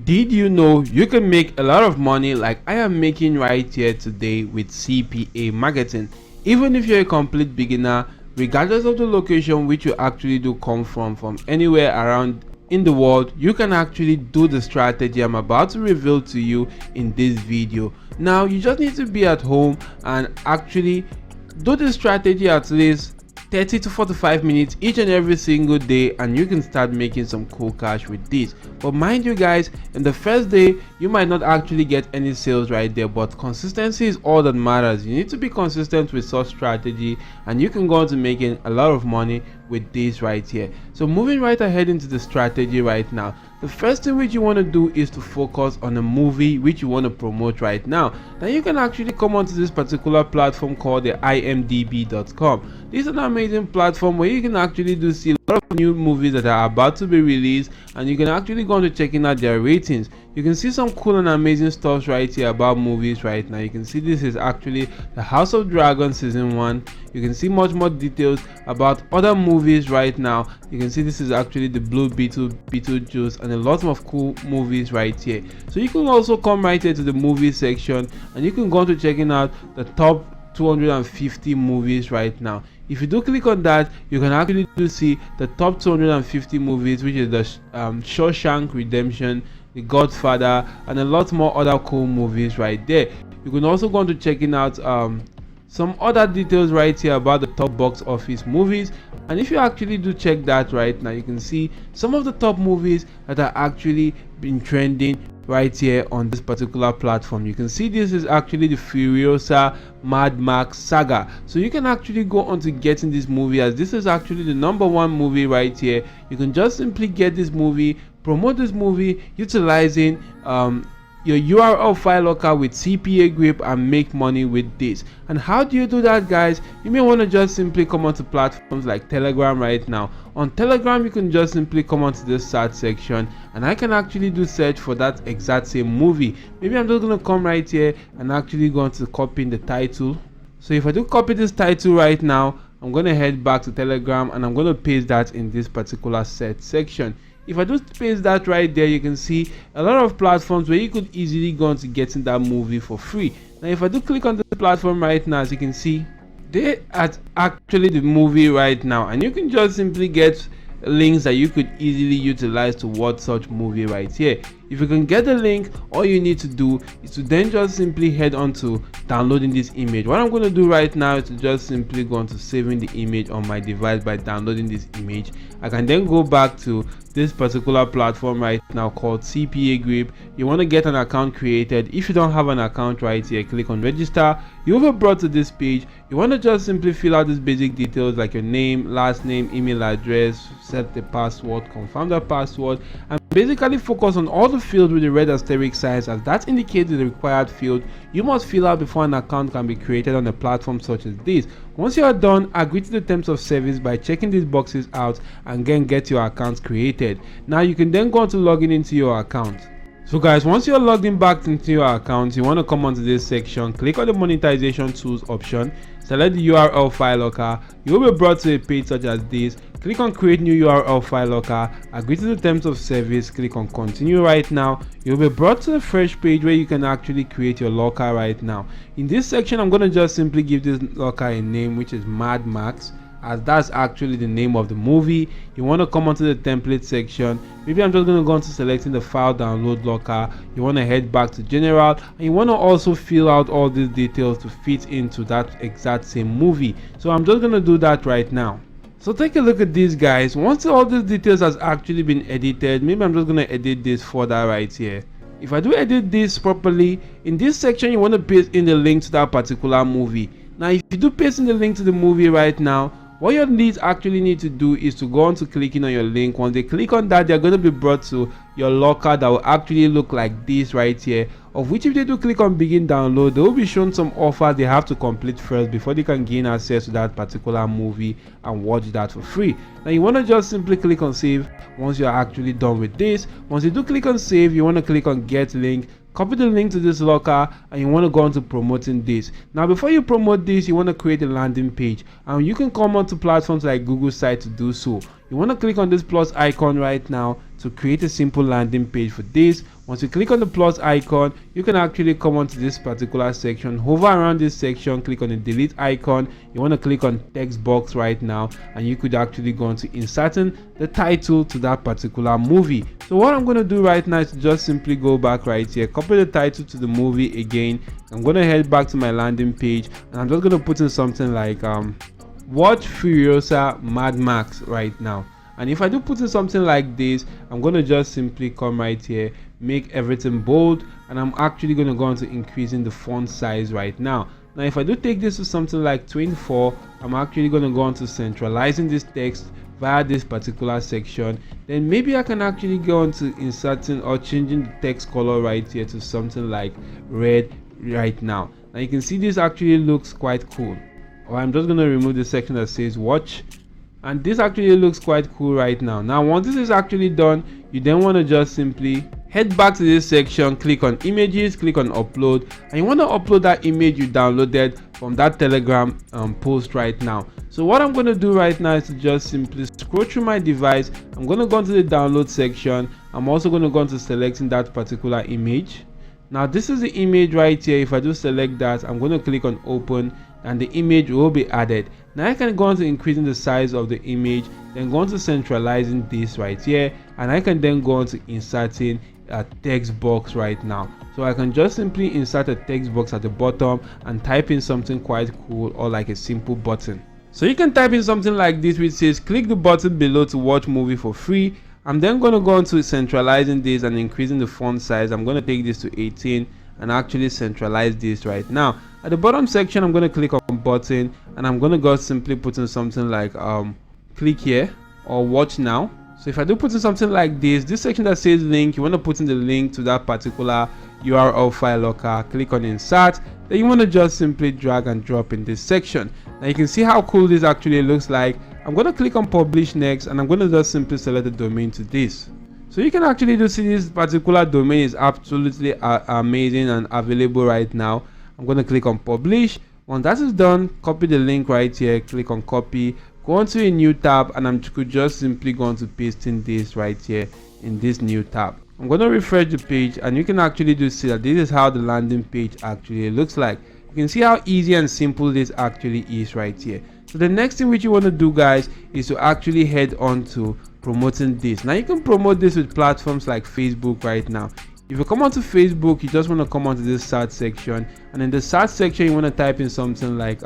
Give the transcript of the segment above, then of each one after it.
Did you know you can make a lot of money like I am making right here today with CPA marketing? Even if you're a complete beginner, regardless of the location which you actually do come from anywhere around in the world, you can actually do the strategy I'm about to reveal to you in this video. Now you just need to be at home and actually do the strategy at least 30 to 45 minutes each and every single day, and you can start making some cool cash with this. But mind you guys, in the first day you might not actually get any sales right there, but consistency is all that matters. You need to be consistent with such strategy and you can go on to making a lot of money with this right here. So moving right ahead into the strategy right now, the first thing which you want to do is to focus on a movie which you want to promote right now. Now you can actually come onto this particular platform called the imdb.com. This is an amazing platform where you can actually do see a lot of new movies that are about to be released, and you can actually go on to checking out their ratings. You can see some cool and amazing stuff right here about movies right now. You can see this is actually the House of Dragon season 1. You can see much more details about other movies right now. You can see this is actually the Blue Beetlejuice, and a lot of cool movies right here. So you can also come right here to the movie section and you can go on to checking out the top 250 movies right now. If you do click on that, you can actually do see the top 250 movies, which is the Shawshank Redemption, The Godfather, and a lot more other cool movies right there. You can also go on to checking out some other details right here about the top box office movies, and if you actually do check that right now, you can see some of the top movies that are actually been trending right here on this particular platform. You can see this is actually the Furiosa Mad Max saga, so you can actually go on to getting this movie, as this is actually the #1 movie right here. You can just simply get this movie, promote this movie utilizing your URL file locker with CPAGRIP, and make money with this. And how do you do that, guys? You may want to just simply come onto platforms like Telegram right now. On Telegram, you can just simply come onto this search section and I can actually do search for that exact same movie. Maybe I'm just going to come right here and actually go on to copy the title. So if I do copy this title right now, I'm going to head back to Telegram and I'm going to paste that in this particular search section. If I do paste that right there, you can see a lot of platforms where you could easily go on to getting that movie for free. Now if I do click on the platform right now, as you can see, they are actually the movie right now, and you can just simply get links that you could easily utilize to watch such movie right here. If you can get the link, all you need to do is to then just simply head on to downloading this image. What I'm going to do right now is to just simply go on to saving the image on my device by downloading this image. I can then go back to this particular platform right now called CPAGRIP. You want to get an account created. If you don't have an account right here, click on register. You will be brought to this page. You want to just simply fill out these basic details like your name, last name, email address, set the password, confirm the password, and basically focus on all the fields with the red asterisk signs, as that indicates the required field you must fill out before an account can be created on a platform such as this. Once you are done, agree to the terms of service by checking these boxes out and then get your account created. Now you can then go on to log in into your account. So guys, once you're logged in back into your account, you want to come onto this section, click on the monetization tools option, select the URL file locker. You will be brought to a page such as this. Click on create new URL file locker, agree to the terms of service, click on continue right now. You'll be brought to a fresh page where you can actually create your locker right now. In this section, I'm going to just simply give this locker a name, which is Mad Max, as that's actually the name of the movie. You want to come onto the template section. Maybe I'm just going to go into selecting the file download locker. You want to head back to general, and you want to also fill out all these details to fit into that exact same movie. So I'm just going to do that right now. So take a look at these, guys. Once all these details has actually been edited, maybe I'm just going to edit this further right here. If I do edit this properly, in this section you want to paste in the link to that particular movie. Now if you do paste in the link to the movie right now, what your leads actually need to do is to go on to clicking on your link. Once they click on that, they're going to be brought to your locker that will actually look like this right here, of which if they do click on begin download, they will be shown some offers they have to complete first before they can gain access to that particular movie and watch that for free. Now you want to just simply click on save once you're actually done with this. Once you do click on save, you want to click on get link, copy the link to this locker, and you want to go on to promoting this. Now before you promote this, you want to create a landing page, and you can come onto platforms like Google site to do so. You want to click on this plus icon right now to create a simple landing page for this. Once you click on the plus icon, you can actually come onto this particular section, hover around this section, click on the delete icon. You want to click on text box right now, and you could actually go into inserting the title to that particular movie. So what I'm going to do right now is just simply go back right here, copy the title to the movie again. I'm going to head back to my landing page, and I'm just going to put in something like Watch Furiosa Mad Max right now. And if I do put in something like this, I'm going to just simply come right here, make everything bold, and I'm actually going to go into increasing the font size right now. Now if I do take this to something like 24, I'm actually going to go into centralizing this text via this particular section. Then maybe I can actually go into inserting or changing the text color right here to something like red right now. Now you can see this actually looks quite cool. Or I'm just going to remove the section that says watch, and this actually looks quite cool right now. Now once this is actually done, you then want to just simply head back to this section, click on images, click on upload, and you want to upload that image you downloaded from that Telegram post right now. So what I'm going to do right now is to just simply scroll through my device. I'm going to go into the download section. I'm also going to go into selecting that particular image. Now this is the image right here. If I do select that, I'm going to click on open, and the image will be added. Now I can go into increasing the size of the image, then go into centralizing this right here, and I can then go into inserting a text box right now. So I can just simply insert a text box at the bottom and type in something quite cool, or like a simple button. So you can type in something like this, which says click the button below to watch movie for free. I'm then going to go into centralizing this and increasing the font size. I'm going to take this to 18 and actually centralize this right now. At the bottom section, I'm going to click on button, and I'm going to go simply put in something like click here or watch now. So if I do put in something like this section that says link, you want to put in the link to that particular URL file locker, click on insert, then you want to just simply drag and drop in this section. Now you can see how cool this actually looks like. I'm going to click on publish next, and I'm going to just simply select the domain to this. So you can actually do see this particular domain is absolutely amazing and available right now. I'm going to click on publish. Once that is done, copy the link right here, click on copy, go onto a new tab, and I could just simply go on to pasting this right here in this new tab. I'm going to refresh the page, and you can actually do see that this is how the landing page actually looks like. You can see how easy and simple this actually is right here. So the next thing which you want to do, guys, is to actually head on to promoting this. Now you can promote this with platforms like Facebook right now. If you come onto Facebook, you just want to come onto this search section, and in the search section you want to type in something like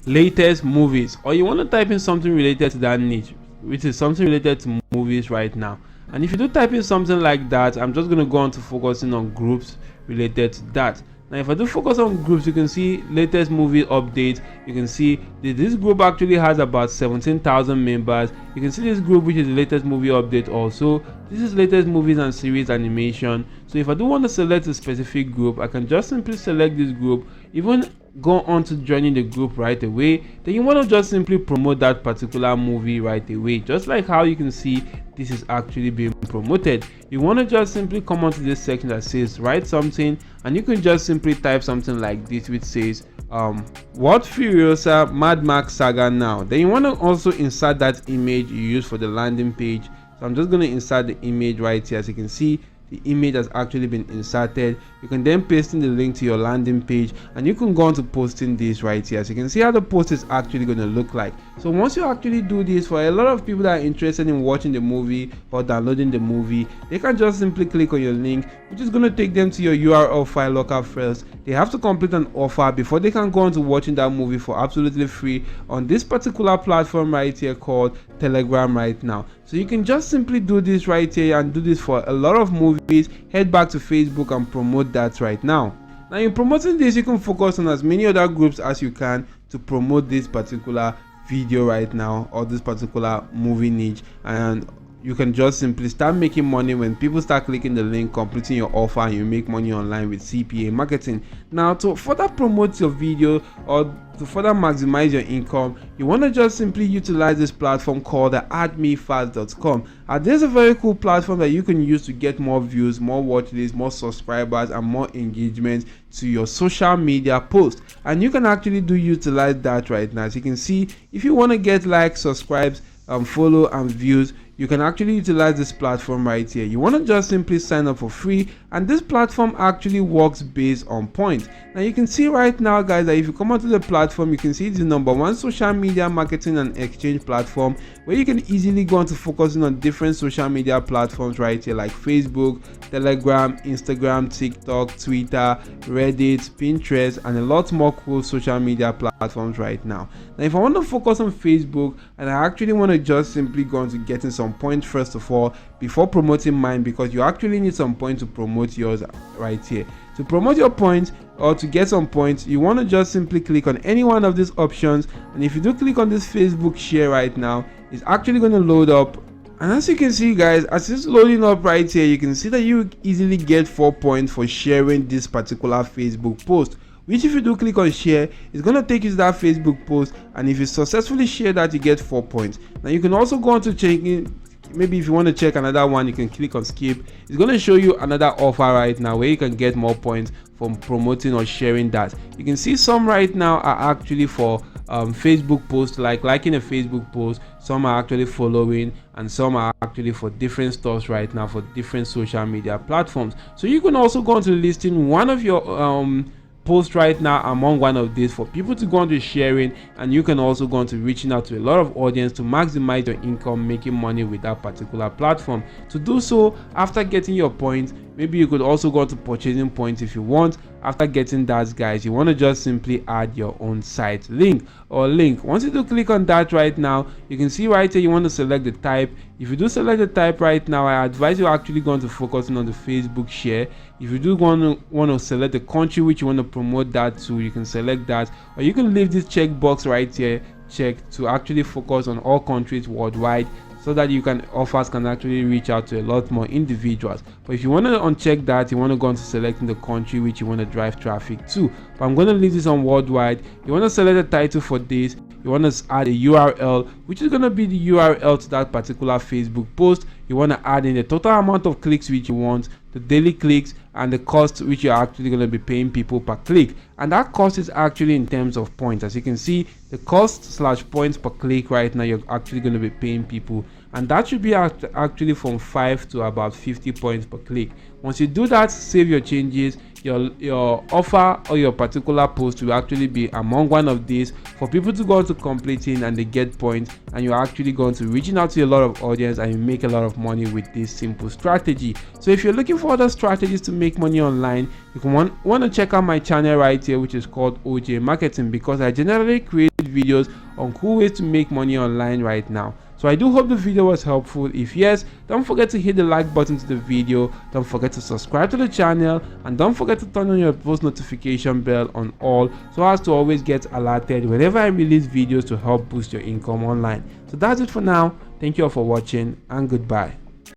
latest movies, or you want to type in something related to that niche, which is something related to movies right now. And if you do type in something like that, I'm just going to go on to focusing on groups related to that. Now if I do focus on groups, you can see latest movie updates. You can see that this group actually has about 17,000 members. You can see this group, which is the latest movie update. Also, this is latest movies and series animation. So if I do want to select a specific group, I can just simply select this group, even go on to joining the group right away. Then you want to just simply promote that particular movie right away, just like how you can see this is actually being promoted. You want to just simply come onto this section that says write something, and you can just simply type something like this, which says what Furiosa Mad Max Saga now. Then you want to also insert that image you use for the landing page. So I'm just going to insert the image right here. As you can see, the image has actually been inserted. You can then paste in the link to your landing page, and you can go on to posting this right here. So you can see how the post is actually going to look like. So once you actually do this, for a lot of people that are interested in watching the movie or downloading the movie, they can just simply click on your link, which is going to take them to your URL file locker first. They have to complete an offer before they can go on to watching that movie for absolutely free on this particular platform right here called Telegram right now. So you can just simply do this right here and do this for a lot of movies. Head back to Facebook and promote that right now. Now in promoting this, you can focus on as many other groups as you can to promote this particular video right now, or this particular movie niche, and you can just simply start making money when people start clicking the link, completing your offer, and you make money online with CPA marketing. Now to further promote your video or to further maximize your income, you want to just simply utilize this platform called the addmefast.com. And there's a very cool platform that you can use to get more views, more watch lists, more subscribers, and more engagement to your social media post. And you can actually utilize that right now. As you can see, if you want to get likes, subscribes, follow and views, you can actually utilize this platform right here. You want to just simply sign up for free, and this platform actually works based on points. Now you can see right now, guys, that if you come onto the platform, you can see it's the #1 social media marketing and exchange platform, where you can easily go on to focusing on different social media platforms right here, like Facebook, Telegram, Instagram, TikTok, Twitter, Reddit, Pinterest, and a lot more cool social media platforms right now. Now if I want to focus on Facebook, and I actually want to just simply go on to getting some points first of all before promoting mine, because you actually need some points to promote yours right here. To promote your points or to get some points, you want to just simply click on any one of these options, and if you do click on this Facebook share right now, it's actually going to load up. And as you can see, guys, as it's loading up right here, you can see that you easily get 4 points for sharing this particular Facebook post, which if you do click on share, it's going to take you to that Facebook post, and if you successfully share that, you get 4 points. Now you can also go on to checking, maybe if you want to check another one, you can click on skip. It's going to show you another offer right now where you can get more points from promoting or sharing that. You can see some right now are actually for Facebook posts, like liking a Facebook post. Some are actually following, and some are actually for different stuff right now for different social media platforms. So you can also go on to listing one of your post right now among one of these for people to go on to sharing, and you can also go on to reaching out to a lot of audience to maximize your income making money with that particular platform. To do so, after getting your points, maybe you could also go on to purchasing points if you want. After getting that, guys, you want to just simply add your own site link. Once you do click on that right now, you can see right here you want to select the type. If you do select the type right now, I advise you actually going to focus on the Facebook share. If you do want to select the country which you want to promote that to, you can select that, or you can leave this checkbox right here checked to actually focus on all countries worldwide, so that offers can actually reach out to a lot more individuals. But if you want to uncheck that, you want to go on to selecting the country which you want to drive traffic to. But I'm going to leave this on worldwide. You want to select the title for this. You want to add a URL, which is going to be the URL to that particular Facebook post. You want to add in the total amount of clicks which you want, the daily clicks, and the cost which you're actually going to be paying people per click. And that cost is actually in terms of points. As you can see, the cost / points per click right now, you're actually going to be paying people, and that should be actually from 5 to about 50 points per click. Once you do that, save your changes. Your offer or your particular post will actually be among one of these for people to go on to completing, and they get points, and you're actually going to reaching out to a lot of audience, and you make a lot of money with this simple strategy. So if you're looking for other strategies to make money online, you can want to check out my channel right here, which is called OJ Marketing, because I generally create videos on cool ways to make money online right now. So I do hope the video was helpful. If yes, don't forget to hit the like button to the video, don't forget to subscribe to the channel, and don't forget to turn on your post notification bell on all, so as to always get alerted whenever I release videos to help boost your income online. So that's it for now. Thank you all for watching, and goodbye.